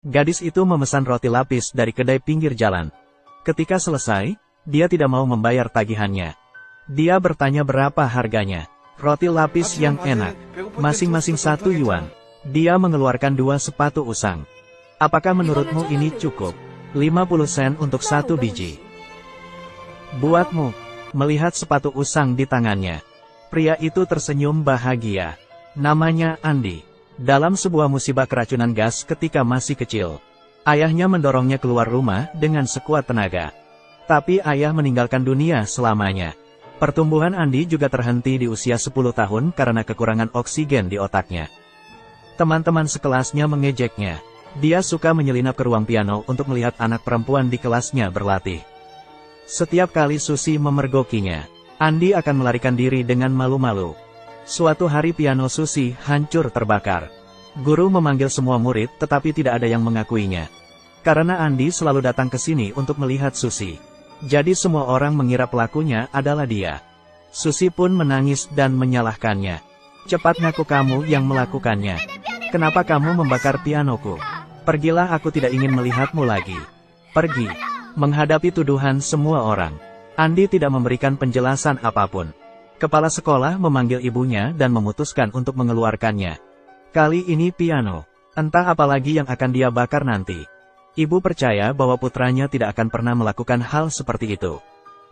Gadis itu memesan roti lapis dari kedai pinggir jalan. Ketika selesai, dia tidak mau membayar tagihannya. Dia bertanya berapa harganya. Roti lapis yang enak, masing-masing 1 yuan. Dia mengeluarkan 2 sepatu usang. Apakah menurutmu ini cukup? 50 sen untuk 1 biji. Buatmu. Melihat sepatu usang di tangannya, pria itu tersenyum bahagia. Namanya Andi. Dalam sebuah musibah keracunan gas ketika masih kecil, ayahnya mendorongnya keluar rumah dengan sekuat tenaga. Tapi ayah meninggalkan dunia selamanya. Pertumbuhan Andi juga terhenti di usia 10 tahun karena kekurangan oksigen di otaknya. Teman-teman sekelasnya mengejeknya. Dia suka menyelinap ke ruang piano untuk melihat anak perempuan di kelasnya berlatih. Setiap kali Susi memergokinya, Andi akan melarikan diri dengan malu-malu. Suatu hari piano Susi hancur terbakar. Guru memanggil semua murid tetapi tidak ada yang mengakuinya. Karena Andi selalu datang ke sini untuk melihat Susi. Jadi semua orang mengira pelakunya adalah dia. Susi pun menangis dan menyalahkannya. Cepat ngaku kamu yang melakukannya. Kenapa kamu membakar pianoku? Pergilah, aku tidak ingin melihatmu lagi. Pergi. Menghadapi tuduhan semua orang, Andi tidak memberikan penjelasan apapun. Kepala sekolah memanggil ibunya dan memutuskan untuk mengeluarkannya. Kali ini piano. Entah apa lagi yang akan dia bakar nanti. Ibu percaya bahwa putranya tidak akan pernah melakukan hal seperti itu.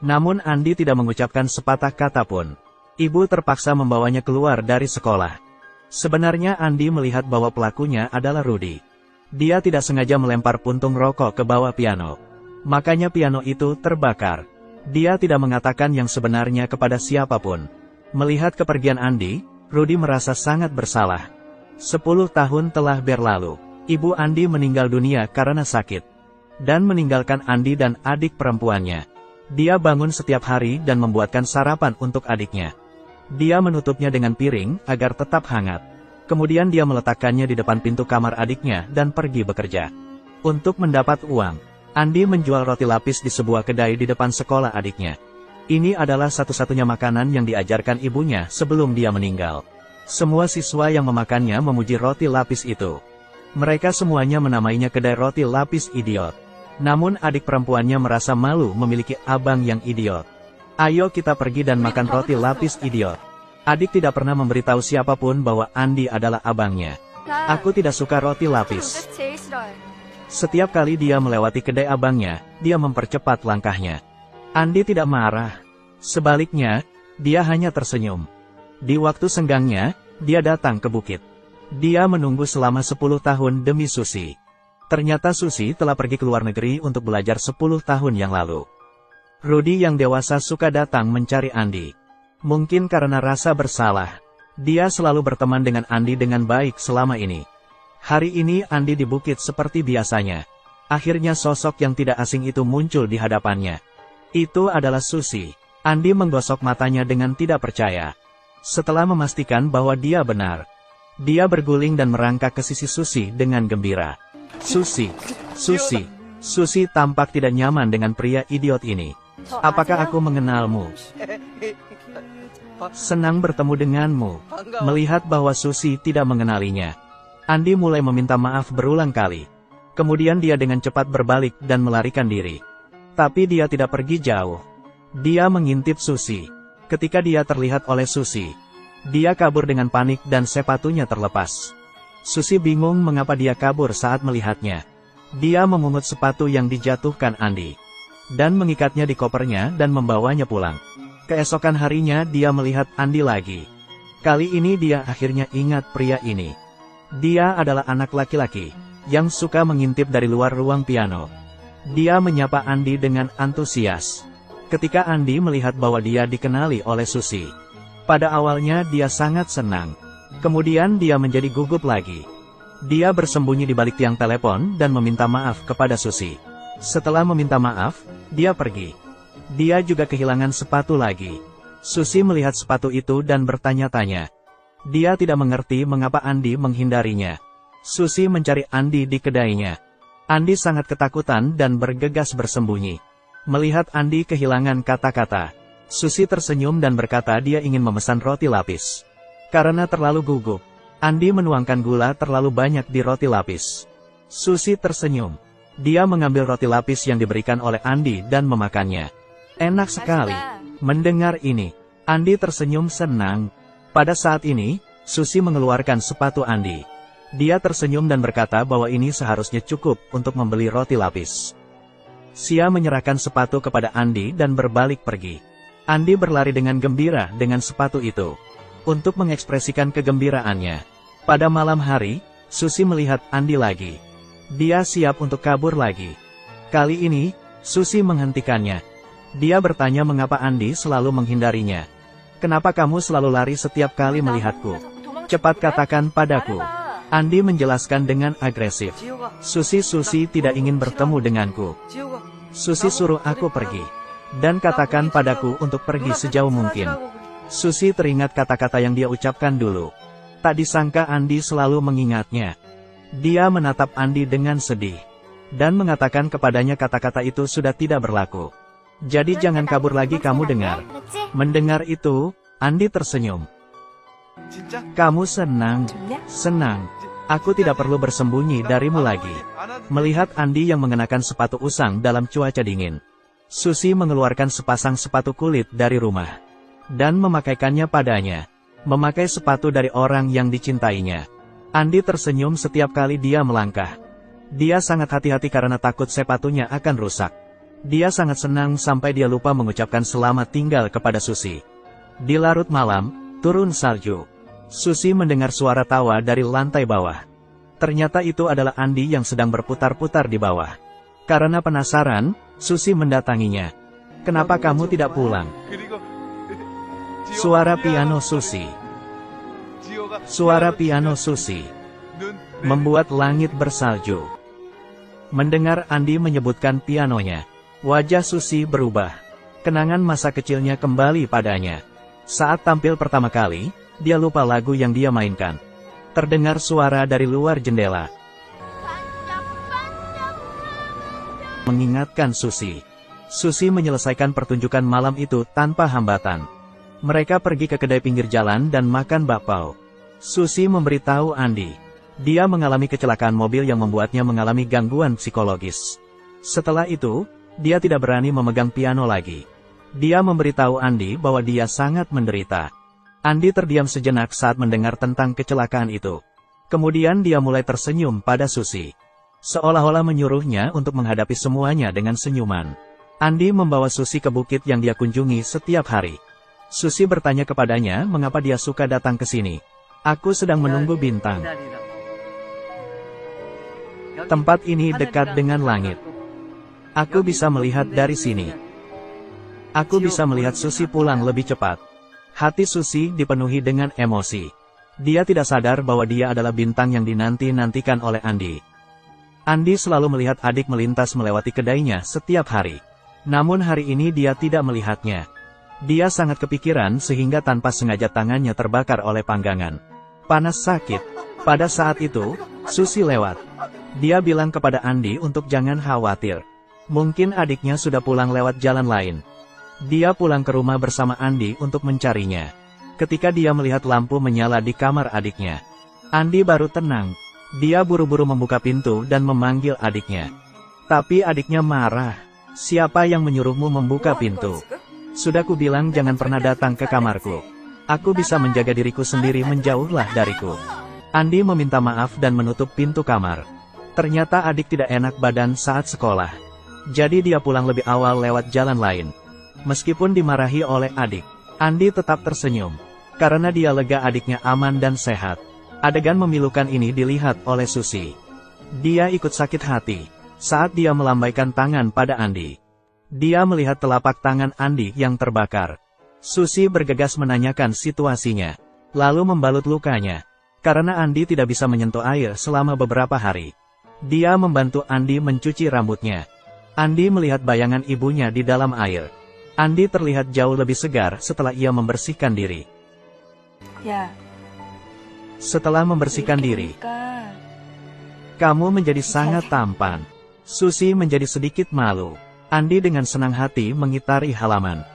Namun Andi tidak mengucapkan sepatah kata pun. Ibu terpaksa membawanya keluar dari sekolah. Sebenarnya Andi melihat bahwa pelakunya adalah Rudy. Dia tidak sengaja melempar puntung rokok ke bawah piano. Makanya piano itu terbakar. Dia tidak mengatakan yang sebenarnya kepada siapapun. Melihat kepergian Andi, Rudy merasa sangat bersalah. 10 tahun telah berlalu. Ibu Andi meninggal dunia karena sakit. Dan meninggalkan Andi dan adik perempuannya. Dia bangun setiap hari dan membuatkan sarapan untuk adiknya. Dia menutupnya dengan piring agar tetap hangat. Kemudian dia meletakkannya di depan pintu kamar adiknya dan pergi bekerja. Untuk mendapat uang, Andi menjual roti lapis di sebuah kedai di depan sekolah adiknya. Ini adalah satu-satunya makanan yang diajarkan ibunya sebelum dia meninggal. Semua siswa yang memakannya memuji roti lapis itu. Mereka semuanya menamainya kedai roti lapis idiot. Namun adik perempuannya merasa malu memiliki abang yang idiot. Ayo kita pergi dan makan roti lapis idiot. Adik tidak pernah memberitahu siapapun bahwa Andi adalah abangnya. Aku tidak suka roti lapis. Setiap kali dia melewati kedai abangnya, dia mempercepat langkahnya. Andi tidak marah. Sebaliknya, dia hanya tersenyum. Di waktu senggangnya, dia datang ke bukit. Dia menunggu selama 10 tahun demi Susi. Ternyata Susi telah pergi ke luar negeri untuk belajar 10 tahun yang lalu. Rudy yang dewasa suka datang mencari Andi. Mungkin karena rasa bersalah, dia selalu berteman dengan Andi dengan baik selama ini. Hari ini Andi di bukit seperti biasanya. Akhirnya sosok yang tidak asing itu muncul di hadapannya. Itu adalah Susi. Andi menggosok matanya dengan tidak percaya. Setelah memastikan bahwa dia benar, dia berguling dan merangkak ke sisi Susi dengan gembira. Susi, Susi, Susi tampak tidak nyaman dengan pria idiot ini. Apakah aku mengenalmu? Senang bertemu denganmu. Melihat bahwa Susi tidak mengenalinya, Andi mulai meminta maaf berulang kali. Kemudian dia dengan cepat berbalik dan melarikan diri. Tapi dia tidak pergi jauh. Dia mengintip Susi. Ketika dia terlihat oleh Susi, dia kabur dengan panik dan sepatunya terlepas. Susi bingung mengapa dia kabur saat melihatnya. Dia memungut sepatu yang dijatuhkan Andi dan mengikatnya di kopernya dan membawanya pulang. Keesokan harinya dia melihat Andi lagi. Kali ini dia akhirnya ingat pria ini. Dia adalah anak laki-laki yang suka mengintip dari luar ruang piano. Dia menyapa Andi dengan antusias. Ketika Andi melihat bahwa dia dikenali oleh Susi, pada awalnya dia sangat senang. Kemudian dia menjadi gugup lagi. Dia bersembunyi di balik tiang telepon dan meminta maaf kepada Susi. Setelah meminta maaf, dia pergi. Dia juga kehilangan sepatu lagi. Susi melihat sepatu itu dan bertanya-tanya. Dia tidak mengerti mengapa Andi menghindarinya. Susi mencari Andi di kedainya. Andi sangat ketakutan dan bergegas bersembunyi. Melihat Andi kehilangan kata-kata, Susi tersenyum dan berkata dia ingin memesan roti lapis. Karena terlalu gugup, Andi menuangkan gula terlalu banyak di roti lapis. Susi tersenyum. Dia mengambil roti lapis yang diberikan oleh Andi dan memakannya. Enak sekali. Mendengar ini, Andi tersenyum senang. Pada saat ini, Susi mengeluarkan sepatu Andi. Dia tersenyum dan berkata bahwa ini seharusnya cukup untuk membeli roti lapis. Sia menyerahkan sepatu kepada Andi dan berbalik pergi. Andi berlari dengan gembira dengan sepatu itu. Untuk mengekspresikan kegembiraannya. Pada malam hari, Susi melihat Andi lagi. Dia siap untuk kabur lagi. Kali ini, Susi menghentikannya. Dia bertanya mengapa Andi selalu menghindarinya. Kenapa kamu selalu lari setiap kali melihatku? Cepat katakan padaku. Andi menjelaskan dengan agresif. Susi tidak ingin bertemu denganku. Susi suruh aku pergi. Dan katakan padaku untuk pergi sejauh mungkin. Susi teringat kata-kata yang dia ucapkan dulu. Tak disangka Andi selalu mengingatnya. Dia menatap Andi dengan sedih. Dan mengatakan kepadanya kata-kata itu sudah tidak berlaku. Jadi jangan kabur lagi, kamu dengar. Mendengar itu, Andi tersenyum. Kamu senang? Senang. Aku tidak perlu bersembunyi darimu lagi. Melihat Andi yang mengenakan sepatu usang dalam cuaca dingin. Susi mengeluarkan sepasang sepatu kulit dari rumah. Dan memakaikannya padanya. Memakai sepatu dari orang yang dicintainya. Andi tersenyum setiap kali dia melangkah. Dia sangat hati-hati karena takut sepatunya akan rusak. Dia sangat senang sampai dia lupa mengucapkan selamat tinggal kepada Susi. Di larut malam, turun salju. Susi mendengar suara tawa dari lantai bawah. Ternyata itu adalah Andi yang sedang berputar-putar di bawah. Karena penasaran, Susi mendatanginya. Kenapa kamu tidak pulang? Suara piano Susi. Suara piano Susi membuat langit bersalju. Mendengar Andi menyebutkan pianonya, wajah Susi berubah. Kenangan masa kecilnya kembali padanya. Saat tampil pertama kali, dia lupa lagu yang dia mainkan. Terdengar suara dari luar jendela. Mengingatkan Susi. Susi menyelesaikan pertunjukan malam itu tanpa hambatan. Mereka pergi ke kedai pinggir jalan dan makan bakpao. Susi memberitahu Andi. Dia mengalami kecelakaan mobil yang membuatnya mengalami gangguan psikologis. Setelah itu, dia tidak berani memegang piano lagi. Dia memberitahu Andi bahwa dia sangat menderita. Andi terdiam sejenak saat mendengar tentang kecelakaan itu. Kemudian dia mulai tersenyum pada Susi. Seolah-olah menyuruhnya untuk menghadapi semuanya dengan senyuman. Andi membawa Susi ke bukit yang dia kunjungi setiap hari. Susi bertanya kepadanya mengapa dia suka datang ke sini. Aku sedang menunggu bintang. Tempat ini dekat dengan langit. Aku bisa melihat dari sini. Aku bisa melihat Susi pulang lebih cepat. Hati Susi dipenuhi dengan emosi. Dia tidak sadar bahwa dia adalah bintang yang dinanti-nantikan oleh Andi. Andi selalu melihat adik melintas melewati kedainya setiap hari. Namun hari ini dia tidak melihatnya. Dia sangat kepikiran sehingga tanpa sengaja tangannya terbakar oleh panggangan. Panas sakit. Pada saat itu, Susi lewat. Dia bilang kepada Andi untuk jangan khawatir. Mungkin adiknya sudah pulang lewat jalan lain. Dia pulang ke rumah bersama Andi untuk mencarinya. Ketika dia melihat lampu menyala di kamar adiknya, Andi baru tenang. Dia buru-buru membuka pintu dan memanggil adiknya. Tapi adiknya marah. Siapa yang menyuruhmu membuka pintu? Sudah kubilang jangan pernah datang ke kamarku. Aku bisa menjaga diriku sendiri, menjauhlah dariku. Andi meminta maaf dan menutup pintu kamar. Ternyata adik tidak enak badan saat sekolah. Jadi dia pulang lebih awal lewat jalan lain. Meskipun dimarahi oleh adik, Andi tetap tersenyum. Karena dia lega adiknya aman dan sehat. Adegan memilukan ini dilihat oleh Susi. Dia ikut sakit hati saat dia melambaikan tangan pada Andi. Dia melihat telapak tangan Andi yang terbakar. Susi bergegas menanyakan situasinya, lalu membalut lukanya. Karena Andi tidak bisa menyentuh air selama beberapa hari. Dia membantu Andi mencuci rambutnya. Andi melihat bayangan ibunya di dalam air. Andi terlihat jauh lebih segar setelah ia membersihkan diri. Ya. Setelah membersihkan diri, kamu menjadi sangat tampan. Susi menjadi sedikit malu. Andi dengan senang hati mengitari halaman.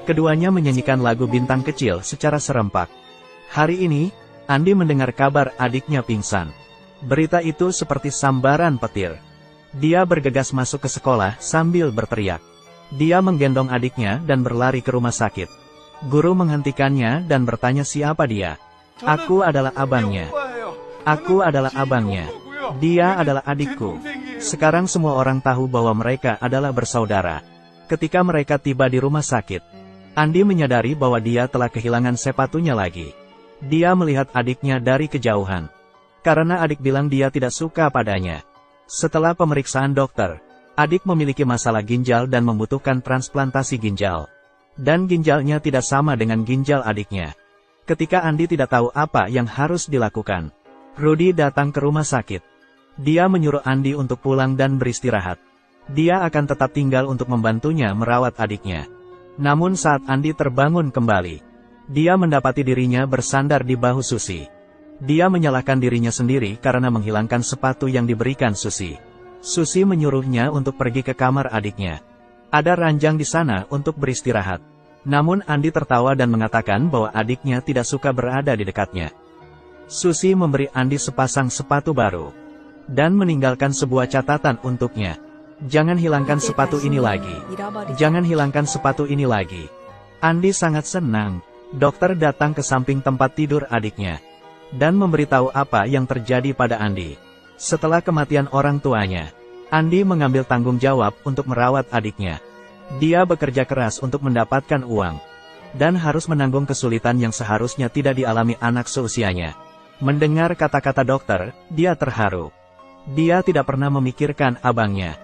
Keduanya menyanyikan lagu Bintang Kecil secara serempak. Hari ini, Andi mendengar kabar adiknya pingsan. Berita itu seperti sambaran petir. Dia bergegas masuk ke sekolah sambil berteriak. Dia menggendong adiknya dan berlari ke rumah sakit. Guru menghentikannya dan bertanya siapa dia. Aku adalah abangnya. Aku adalah abangnya. Dia adalah adikku. Sekarang semua orang tahu bahwa mereka adalah bersaudara. Ketika mereka tiba di rumah sakit, Andi menyadari bahwa dia telah kehilangan sepatunya lagi. Dia melihat adiknya dari kejauhan. Karena adik bilang dia tidak suka padanya. Setelah pemeriksaan dokter, adik memiliki masalah ginjal dan membutuhkan transplantasi ginjal. Dan ginjalnya tidak sama dengan ginjal adiknya. Ketika Andi tidak tahu apa yang harus dilakukan, Rudy datang ke rumah sakit. Dia menyuruh Andi untuk pulang dan beristirahat. Dia akan tetap tinggal untuk membantunya merawat adiknya. Namun saat Andi terbangun kembali, dia mendapati dirinya bersandar di bahu Susi. Dia menyalahkan dirinya sendiri karena menghilangkan sepatu yang diberikan Susi. Susi menyuruhnya untuk pergi ke kamar adiknya. Ada ranjang di sana untuk beristirahat. Namun Andi tertawa dan mengatakan bahwa adiknya tidak suka berada di dekatnya. Susi memberi Andi sepasang sepatu baru. Dan meninggalkan sebuah catatan untuknya. Jangan hilangkan sepatu ini lagi. Jangan hilangkan sepatu ini lagi. Andi sangat senang. Dokter datang ke samping tempat tidur adiknya. Dan memberitahu apa yang terjadi pada Andi. Setelah kematian orang tuanya, Andi mengambil tanggung jawab untuk merawat adiknya. Dia bekerja keras untuk mendapatkan uang. Dan harus menanggung kesulitan yang seharusnya tidak dialami anak seusianya. Mendengar kata-kata dokter, dia terharu. Dia tidak pernah memikirkan abangnya.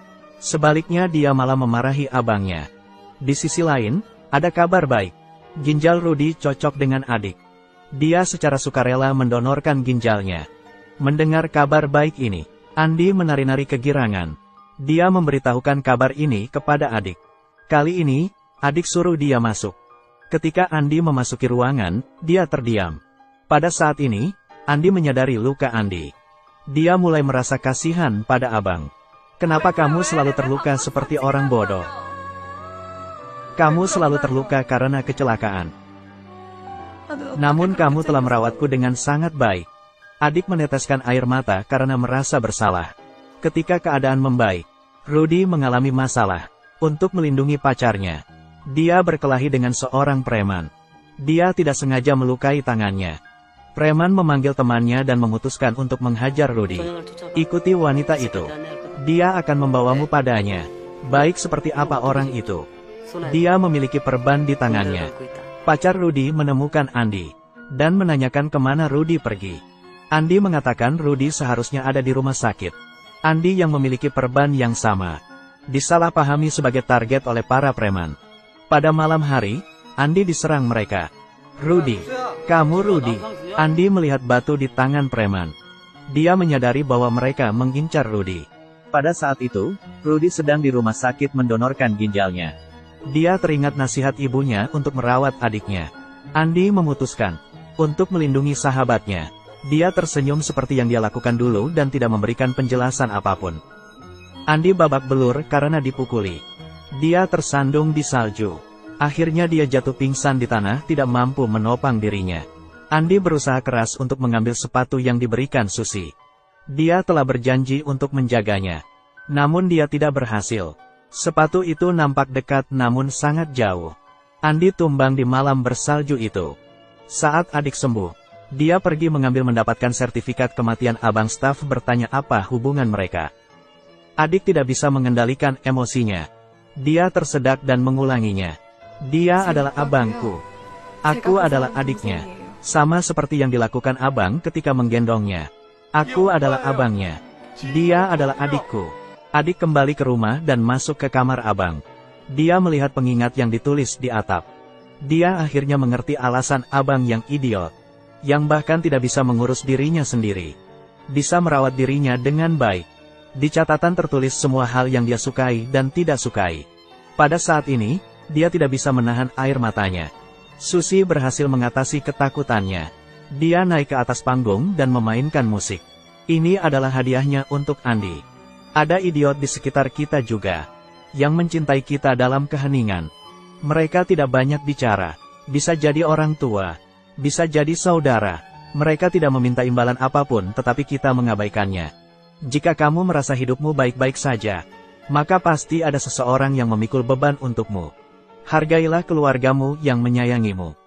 Sebaliknya dia malah memarahi abangnya. Di sisi lain, ada kabar baik. Ginjal Rudy cocok dengan adik. Dia secara sukarela mendonorkan ginjalnya. Mendengar kabar baik ini, Andi menari-nari kegirangan. Dia memberitahukan kabar ini kepada adik. Kali ini, adik suruh dia masuk. Ketika Andi memasuki ruangan, dia terdiam. Pada saat ini, Andi menyadari luka Andi. Dia mulai merasa kasihan pada abang. Kenapa kamu selalu terluka seperti orang bodoh? Kamu selalu terluka karena kecelakaan. Namun kamu telah merawatku dengan sangat baik. Adik meneteskan air mata karena merasa bersalah. Ketika keadaan membaik, Rudy mengalami masalah. Untuk melindungi pacarnya, dia berkelahi dengan seorang preman. Dia tidak sengaja melukai tangannya. Preman memanggil temannya dan memutuskan untuk menghajar Rudy. Ikuti wanita itu. Dia akan membawamu padanya. Baik seperti apa orang itu. Dia memiliki perban di tangannya. Pacar Rudy menemukan Andi. Dan menanyakan kemana Rudy pergi. Andi mengatakan Rudy seharusnya ada di rumah sakit. Andi yang memiliki perban yang sama. Disalahpahami sebagai target oleh para preman. Pada malam hari, Andi diserang mereka. Rudy, kamu Rudy. Andi melihat batu di tangan preman. Dia menyadari bahwa mereka mengincar Rudy. Pada saat itu, Rudy sedang di rumah sakit mendonorkan ginjalnya. Dia teringat nasihat ibunya untuk merawat adiknya. Andi memutuskan untuk melindungi sahabatnya. Dia tersenyum seperti yang dia lakukan dulu dan tidak memberikan penjelasan apapun. Andi babak belur karena dipukuli. Dia tersandung di salju. Akhirnya dia jatuh pingsan di tanah, tidak mampu menopang dirinya. Andi berusaha keras untuk mengambil sepatu yang diberikan Susi. Dia telah berjanji untuk menjaganya. Namun dia tidak berhasil. Sepatu itu nampak dekat namun sangat jauh. Andi tumbang di malam bersalju itu. Saat adik sembuh, dia pergi mendapatkan sertifikat kematian. Abang staf bertanya apa hubungan mereka. Adik tidak bisa mengendalikan emosinya. Dia tersedak dan mengulanginya. Dia adalah abangku. Aku adalah adiknya. Sama seperti yang dilakukan abang ketika menggendongnya. Aku adalah abangnya. Dia adalah adikku. Adik kembali ke rumah dan masuk ke kamar abang. Dia melihat pengingat yang ditulis di atap. Dia akhirnya mengerti alasan abang yang idiot. Yang bahkan tidak bisa mengurus dirinya sendiri. Bisa merawat dirinya dengan baik. Di catatan tertulis semua hal yang dia sukai dan tidak sukai. Pada saat ini, dia tidak bisa menahan air matanya. Susi berhasil mengatasi ketakutannya. Dia naik ke atas panggung dan memainkan musik. Ini adalah hadiahnya untuk Andi. Ada idiot di sekitar kita juga, yang mencintai kita dalam keheningan. Mereka tidak banyak bicara. Bisa jadi orang tua. Bisa jadi saudara. Mereka tidak meminta imbalan apapun tetapi kita mengabaikannya. Jika kamu merasa hidupmu baik-baik saja, maka pasti ada seseorang yang memikul beban untukmu. Hargailah keluargamu yang menyayangimu.